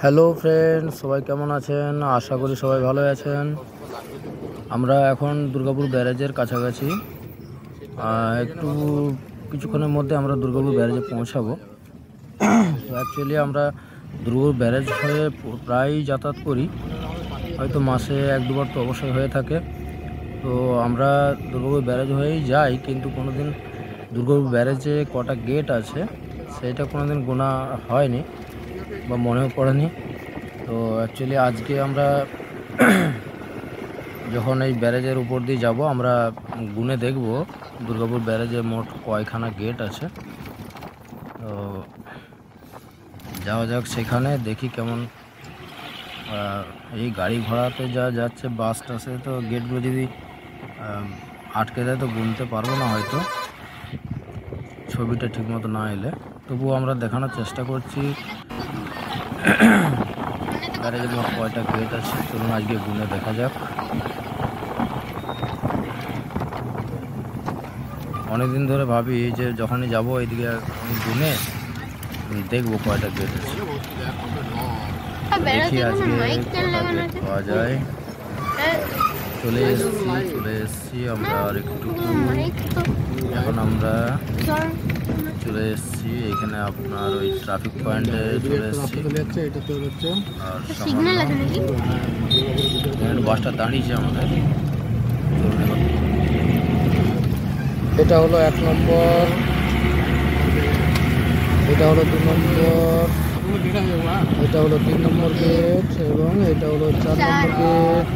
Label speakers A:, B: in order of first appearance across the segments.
A: Hello friend, সবাই কেমন আছেন? আশা করি সবাই ভালো আছেন। আমরা এখন দুর্গাপুর ব্যারেজের কাছাকাছি। একটু কিছুক্ষণের মধ্যে আমরা দুর্গাপুর ব্যারেজে পৌঁছাবো। তো অ্যাকচুয়ালি আমরা দুর্গাপুর ব্যারেজ হয়ে প্রায়ই যাতায়াত করি, হয়তো মাসে 1-2বার তো অবশ্যই হয়ে থাকে। তো আমরা দুর্গাপুর ব্যারেজ হয়েই যাই, কিন্তু কোনোদিন দুর্গাপুর ব্যারেজে কটা গেট আছে সেটা কোনোদিন গোনা হয়নি বা মনেও পড়েনি। তো অ্যাকচুয়ালি আজকে আমরা যখন এই ব্যারেজের উপর দিয়ে যাব, আমরা গুনে দেখব দুর্গাপুর ব্যারেজে মোট কয়খানা গেট আছে। তো যাওয়া যাক সেখানে, দেখি কেমন এই গাড়ি ঘোড়াতে যা যাচ্ছে, বাস টাসে, তো গেটগুলো যদি আটকে দেয় তো গুনতে পারবো না হয়তো, ছবিটা ঠিকমতো না এলে। তবুও আমরা দেখানোর চেষ্টা করছি ব্যারেজে মোট কয়টা গেট আছে। চলুন আজকে গুনে দেখা যাক। অনেকদিন ধরে ভাবি যে যখনই যাব এইদিকে গুনে দেখবো কয়টা গেট আছে। দেখি আজকে কয়টা গেট পাওয়া যায়। চলে এসছি আমরা আর একটু। এখন আমরা চলে এসছি এখানে, আপনার ওই ট্রাফিক পয়েন্টে চলে এসছি। আর এখানে বাসটা দাঁড়িয়েছে আমাদের। এটা হলো 1 নম্বর, এটা হলো 2 নম্বর, এটা হলো 3 নম্বর গেট, এবং এটা হলো 4 নম্বর গেট।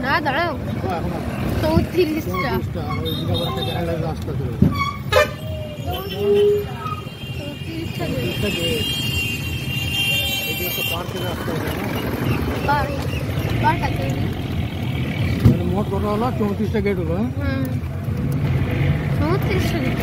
B: না দাঁড়াও, 34টা।
A: মোট কত হলো? 34টা গেট হলো।
B: 34টা গেট।